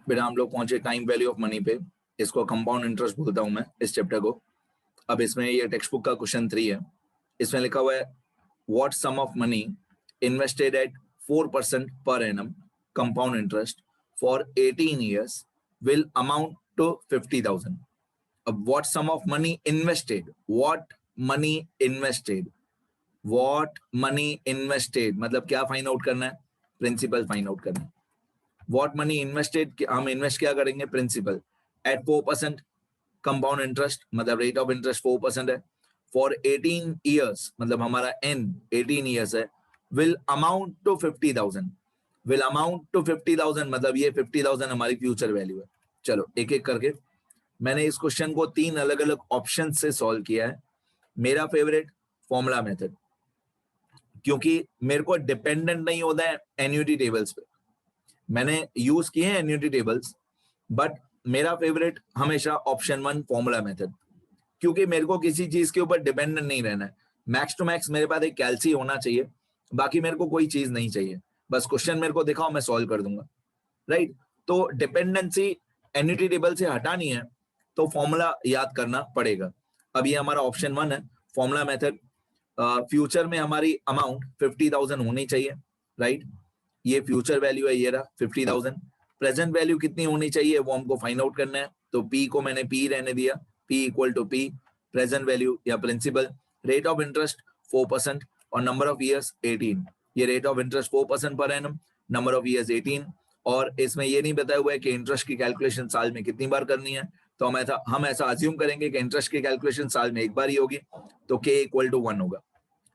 बेटा हम लोग पहुंचे टाइम वैल्यू ऑफ मनी पे, इसको कंपाउंड इंटरेस्ट बोलता हूं मैं इस चैप्टर को। अब इसमें ये टेक्स्ट बुक का क्वेश्चन 3 है, इसमें लिखा हुआ है what sum of money invested at 4% per annum compound interest for 18 years will amount to 50,000। अब what sum of money invested, what money invested मतलब क्या फाइंड आउट करना है, प्रिंसिपल फाइंड आउट करना है। व्हाट मनी इन्वेस्टेड, हम invest क्या करेंगे, प्रिंसिपल एट 4% कंपाउंड इंटरेस्ट मतलब रेट ऑफ इंटरेस्ट 4% है, फॉर 18 years मतलब हमारा n 18 years है, will amount to 50,000। Will amount to 50,000 मतलब ये 50,000 हमारी फ्यूचर वैल्यू है। चलो एक एक करके, मैंने इस क्वेश्चन को 3 अलग अलग ऑप्शन से सॉल्व किया है। मेरा फेवरेट फॉर्मूला मेथड, क्योंकि मेरे को डिपेंडेंट नहीं होता है एन्युटी टेबल्स पे। मैंने यूज किए हैं एन्युटी टेबल्स, बट मेरा फेवरेट हमेशा ऑप्शन 1 फॉर्मूला मेथड, क्योंकि मेरे को किसी चीज के ऊपर डिपेंडेंट नहीं रहना है। मैक्स टू मैक्स मेरे पास एक कैलसी होना चाहिए, बाकी मेरे को कोई चीज नहीं चाहिए, बस क्वेश्चन मेरे को दिखाओ मैं सॉल्व कर दूंगा, राइट। तो डिपेंडेंसी एन्युटी टेबल से हटानी है तो फॉर्मूला याद करना पड़ेगा। अब ये हमारा ऑप्शन 1 है फॉर्मूला मेथड। फ्यूचर में हमारी अमाउंट 50,000 होनी चाहिए, राइट। ये फ्यूचर वैल्यू है, ये रहा 50,000। प्रेजेंट वैल्यू कितनी होनी चाहिए वो हमको फाइंड आउट करना है, तो P को मैंने P रहने दिया, P equal to P present value या प्रिंसिपल। रेट ऑफ इंटरेस्ट 4% और नंबर ऑफ ईयर्स 18। ये rate of interest 4% per annum, number of years 18, और इसमें ये नहीं बताया हुआ है कि इंटरेस्ट की कैलकुलेशन साल में कितनी बार करनी है, तो हम ऐसा अज्यूम करेंगे कि इंटरेस्ट की कैलकुलेशन साल में एक बार ही होगी, तो K इक्वल टू 1 होगा।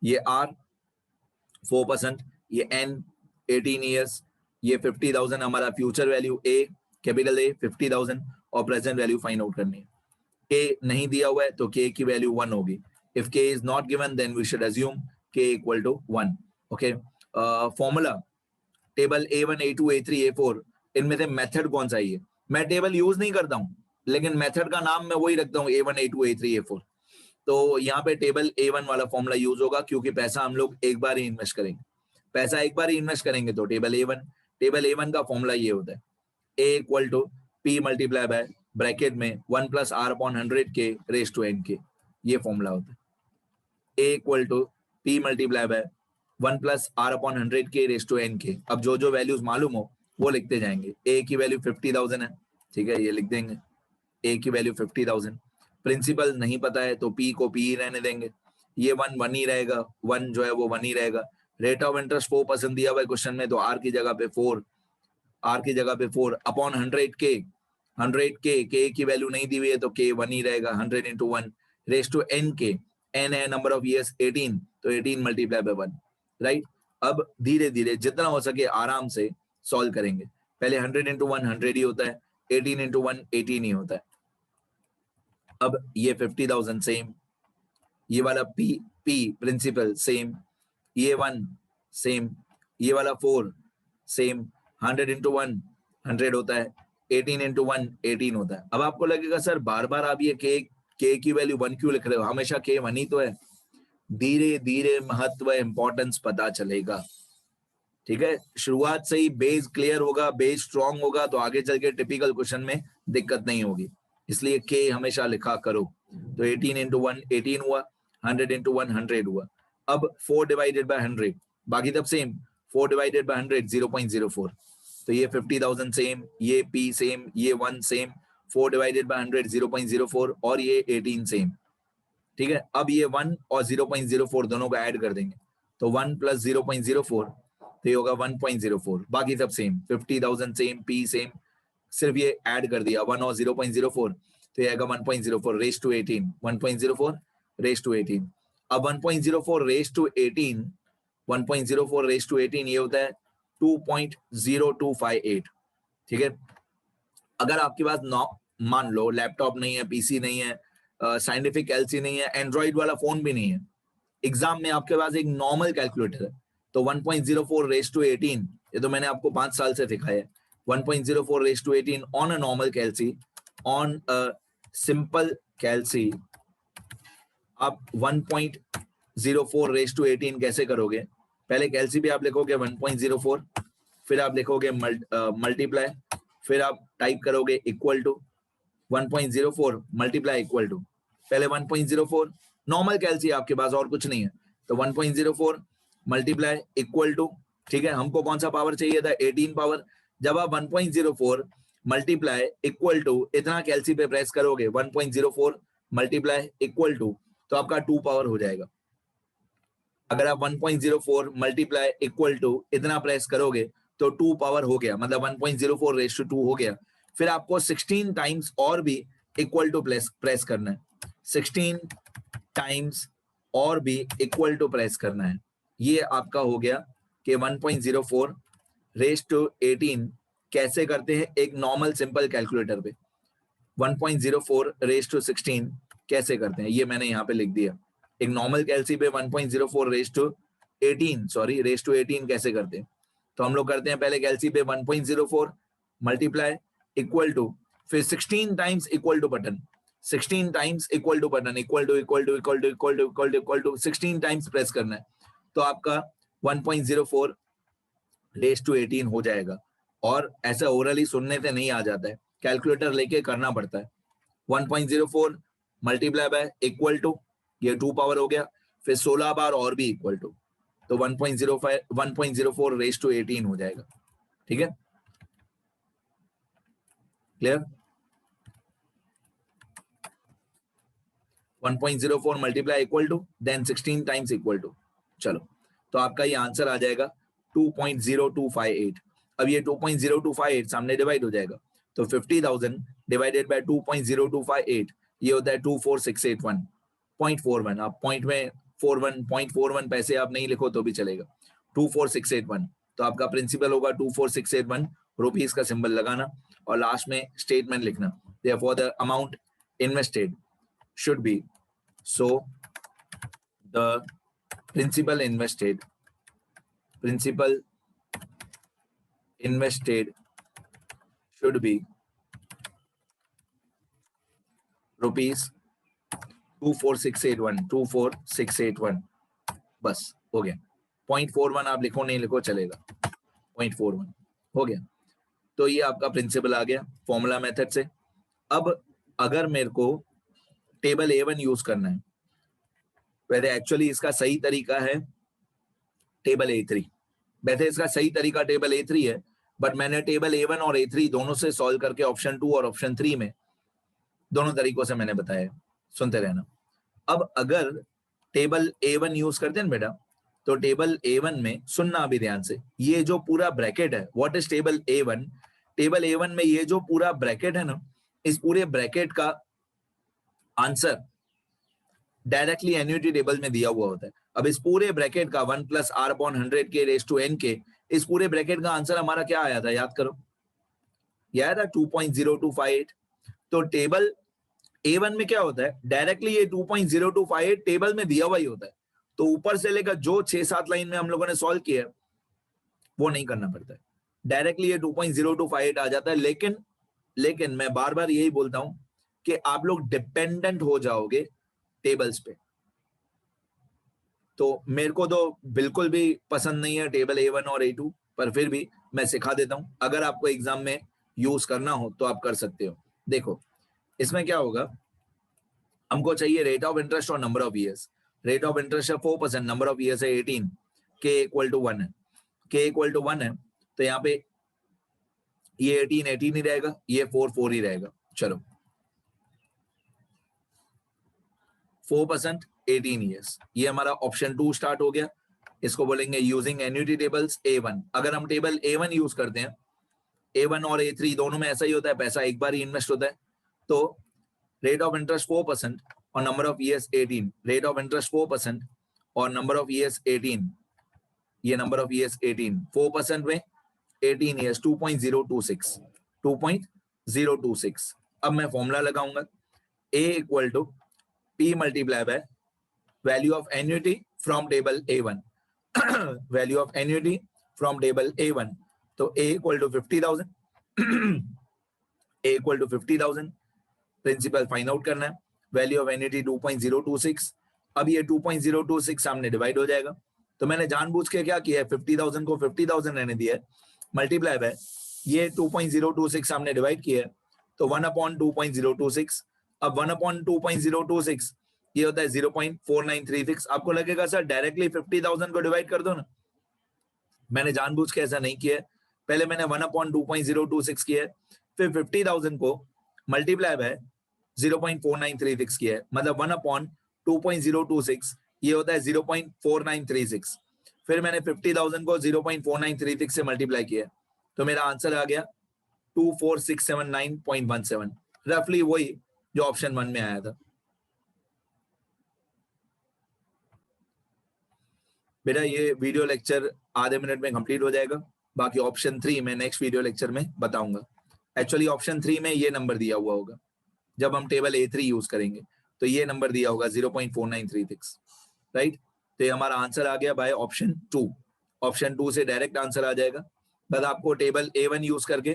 ये R 4%, ये N 18 years, ये 50,000 हमारा future value A, capital A 50,000, और प्रेजेंट वैल्यू फाइंड आउट करनी है। K नहीं दिया हुआ है तो K की वैल्यू 1 होगी। If K is not given then we should assume K equal to 1। Okay, formula table A1 A2 A3 A4, इनमें से मेथड कौन सा है? मैं टेबल यूज नहीं करता हूं, लेकिन मेथड का नाम मैं वही रखता हूं A1 A2 A3 A4। तो यहाँ पे टेबल A1 वाला फॉर्मूला यूज होगा, क्योंकि पैसा हम लोग एक बार ही इन्वेस्ट करेंगे। पैसा एक बार ही इन्वेस्ट करेंगे तो टेबल A1 का फॉर्मूला ये होता है A equal to P multiply by bracket में 1 प्लस R अपॉन 100 के रेस टू n के, ये फॉर्मूला होता है A equal to P multiply by 1 plus R upon 100 के रेस टू n के। अब जो जो वैल्यूज मालूम हो वो लिखते जाएंगे। A की वैल्यू 50,000 है, ठीक है, ये लिख देंगे A की वैल्यू 50,000। प्रिंसिपल नहीं पता है तो P को P ही रहने देंगे, ये 1 ही रहेगा, 1 जो है वो 1 ही रहेगा। रेट ऑफ इंटरेस्ट 4% दिया हुआ है क्वेश्चन में, तो R की जगह पे 4 अपॉन 100 के की वैल्यू नहीं दी हुई है तो K 1 ही रहेगा, 100 into 1 रेस टू n के, n है नंबर ऑफ ईयर्स 18, तो 18 मल्टीप्लाई बाय 1, राइट। अब धीरे धीरे जितना हो सके आराम से सॉल्व करेंगे। पहले 100 into 1 100 ही होता है, 18 into 1 18 ही होता है। अब ये 50,000 सेम, ये वाला P प्रिंसिपल सेम, ये 1 सेम, ये वाला 4 सेम, 100 into 1 100 होता है, 18 into 1 18 होता है। अब आपको लगेगा सर बार बार आप ये K की वैल्यू 1 क्यों लिख रहे हो, हमेशा K 1 ही तो है। धीरे धीरे महत्व इंपॉर्टेंस पता चलेगा, ठीक है। शुरुआत से ही बेस क्लियर होगा, बेस स्ट्रॉन्ग होगा, तो आगे चल के टिपिकल क्वेश्चन में दिक्कत नहीं होगी, इसलिए K हमेशा लिखा करो। तो 18 into 1 18 हुआ, 100 into 1 100 हुआ। अब 4 डिवाइडेड बाय 100, बाकी तब सेम, 4 डिवाइडेड बाय 100 0.04, तो ये 50,000 सेम, ये P सेम, ये 1 सेम, 4 डिवाइडेड बाय 100 0.04, और ये 18 सेम, ठीक है। अब ये 1 और 0.04 दोनों को ऐड कर देंगे, तो 1 प्लस 0.04 तो ये होगा 1.04, बाकी सब सेम, 50,000 सेम, P सेम, सिर्फ ये ऐड कर दिया 1 और 0.04, तो ये आएगा 1.04 रेस टू 18, 1.04 रेस टू 18। अब 1.04 रेस टू 18, 1.04 रेस टू 18 ये होता है 2.0258, ठीक है। अगर आपके पास मान लो लैपटॉप नहीं है, पीसी नहीं है, साइंटिफिक एलसी नहीं है, एंड्रॉइड वाला फोन भी नहीं है, एग्जाम में आपके पास एक नॉर्मल कैलकुलेटर है, तो 1.04 रेस टू 18, ये तो मैंने आपको 5 साल से सिखाया है, 1.04 raise to 18 on a normal calcy, on a simple calcy आप 1.04 रेस टू 18 कैसे करोगे? पहले कैलसी पे आप लिखोगे 1.04, फिर आप लिखोगे मल्टीप्लाई, फिर आप टाइप करोगे equal to 1.04 multiply equal to, पहले 1.04 नॉर्मल कैलसी आपके पास और कुछ नहीं है, तो 1.04 मल्टीप्लाई इक्वल टू, ठीक है, हमको कौन सा पावर चाहिए था, 18 पावर। जब आप 1.04 मल्टीप्लाई इक्वल टू इतना कैलसी पे प्रेस करोगे 1.04 मल्टीप्लाई इक्वल टू, तो आपका 2 पावर हो जाएगा। अगर आप 1.04 मल्टीप्लाई इक्वल टू इतना प्रेस करोगे तो 2 पावर हो गया, मतलब 1.04 रेस टू 2 हो गया। फिर आपको 16 टाइम्स और भी इक्वल टू प्रेस करना है, 16 टाइम्स और भी इक्वल टू प्रेस करना है। ये आपका हो गया कि 1.04 रेस टू 18 कैसे करते हैं एक नॉर्मल सिंपल कैलकुलेटर पे। 1.04 रेस टू 16 कैसे करते हैं ये मैंने यहाँ पे लिख दिया। एक नॉर्मल कैलसी पे 1.04 रेस टू 18 कैसे करते हैं, तो हम लोग करते हैं पहले कैलसी पे 1.04 मल्टीप्लाई इक्वल टू, फिर 16 times equal to button, 16 times equal to button, equal to equal to equal to equal to equal to equal to 16 times press करना है, तो आपका 1.04 रेस टू 18 हो जाएगा। और ऐसा ओरली सुनने से नहीं आ जाता है, कैलकुलेटर लेके करना पड़ता है। 1.04 मल्टीप्लाई बाय इक्वल टू, ये 2 पावर हो गया, फिर 16 बार और भी इक्वल टू, तो 1.04 रेस टू 18 हो जाएगा। ठीक है, clear? 1.04 multiply equal to then 16 times equal to, चलो तो आपका ये आंसर आ जाएगा 2.0258। अब ये 2.0258 सामने डिवाइड हो जाएगा, तो 50,000 डिवाइडेड बाय 2.0258 ये होता है 24681.41। आप पॉइंट में 0.41 पैसे आप नहीं लिखो तो भी चलेगा, 24681। तो आपका प्रिंसिपल होगा 24681 रुपीस का सिंबल लगाना और लास्ट में स्टेटमेंट लिखना, therefore the amount invested should be, so the principal invested should be rupees 24681 बस हो गया। 0.41 आप लिखो नहीं लिखो चलेगा, 0.41 हो गया। तो ये आपका प्रिंसिपल आ गया फॉर्मूला मेथड से। अब अगर मेरे को टेबल A1 यूज करना है, वैसे एक्चुअली इसका सही तरीका है टेबल A3, वैसे इसका सही तरीका टेबल A3 है, बट मैंने टेबल A1 और A3 दोनों से सॉल्व करके ऑप्शन 2 और ऑप्शन 3 में दोनों तरीकों से मैंने बताया, सुनते रहना। अब अगर टेबल A1 यूज करते हैं बेटा, तो टेबल A1 में सुनना अभी ध्यान से, ये जो पूरा ब्रैकेट है, what is table A1, table A1 में ये जो पूरा ब्रैकेट है ना, इस पूरे ब्रैकेट का आंसर डायरेक्टली एन्युटी टेबल में दिया हुआ होता है। अब इस पूरे ब्रैकेट का 1 + r/100 के रेस टू n के इस पूरे ब्रैकेट का आंसर हमारा क्या आया था, याद करो, ये आया था 2.0258। तो टेबल A1 में क्या होता है, डायरेक्टली ये 2.0258 टेबल में दिया हुआ ही होता है, तो ऊपर से लेकर जो 6-7 लाइन में हम लोगों ने सॉल्व किया है वो नहीं करना पड़ता है, डायरेक्टली ये 2.0258 आ जाता है। लेकिन मैं बार बार यही बोलता हूं कि आप लोग डिपेंडेंट हो जाओगे टेबल्स पे, तो मेरे को तो बिल्कुल भी पसंद नहीं है टेबल A1 और A2, पर फिर भी मैं सिखा देता हूं, अगर आपको एग्जाम में यूज करना हो तो आप कर सकते हो। देखो इसमें क्या होगा, हमको चाहिए रेट ऑफ इंटरेस्ट और number of years. Rate of interest है 4%, नंबर ऑफ ईयर्स है 18, k = 1 है, k = 1 है, तो यहाँ पे ये 18 ही रहेगा, ये 4 ही रहेगा। चलो 4% 18 ईयर्स, ये हमारा ऑप्शन 2 स्टार्ट हो गया। इसको बोलेंगे यूजिंग एन्युटी टेबल्स A1। अगर हम टेबल A1 यूज करते हैं, A1 और A3 दोनों में ऐसा ही होता है, पैसा एक बार ही इन्वेस्ट होता है, तो रेट ऑफ इंटरेस्ट 4% और number of years 18, rate of interest 4% और नंबर ऑफ ईयर्स 18, ये नंबर ऑफ ईयर्स 18, 4% में 18 ईयर्स 2.026। अब मैं फॉर्मूला लगाऊंगा, A = P multiply by value of annuity from table A1 value of annuity from table A1, तो A = 50,000 A = 50,000, principal find out करना है, value of annuity 2.026। अब ये 2.026 सामने डिवाइड हो जाएगा, तो मैंने जानबूझ के क्या किया है, 50,000 को 50,000 रहने दिया है, मल्टीप्लाई बाय ये 2.026 हमने डिवाइड किया है, तो 1/2.026। अब 1/2.026 ये होता है 0.4936। आपको लगेगा सर डायरेक्टली 50,000 को डिवाइड कर दो ना, मैंने जानबूझ के ऐसा नहीं किया है। पहले मैंने 1/2.026 किया है, फिर 50,000 को मल्टीप्लाई बाय 0.4936 किया है, मतलब 1/2.026 ये होता है 0.4936। फिर मैंने 50,000 को 0.4936 से मल्टीप्लाई किया है, तो मेरा आंसर आ गया 24679.17, रफली वही जो ऑप्शन 1 में आया था। बेटा ये वीडियो लेक्चर आधे मिनट में कंप्लीट हो जाएगा, बाकी ऑप्शन 3 में नेक्स्ट वीडियो लेक्चर में बताऊंगा। एक्चुअली ऑप्शन 3 में ये नंबर दिया हुआ होगा, जब हम टेबल A3 यूज करेंगे तो ये नंबर दिया होगा 0.4936, राइट। तो ये हमारा आंसर आ गया बाय ऑप्शन 2। ऑप्शन 2 से डायरेक्ट आंसर आ जाएगा। बस आपको टेबल A1 यूज करके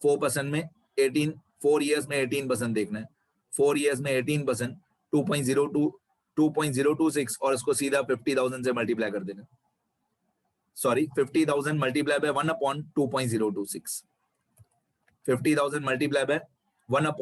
4% में 18, 4 ईयर्स में 18% देखना है। 4 ईयर्स में 18% 2.026 और इसको सीधा 50,000 से मल्टीप्लाई कर देना। Sorry, 50,000 multiply by 1/2.026, 50,000 multiply by 1/2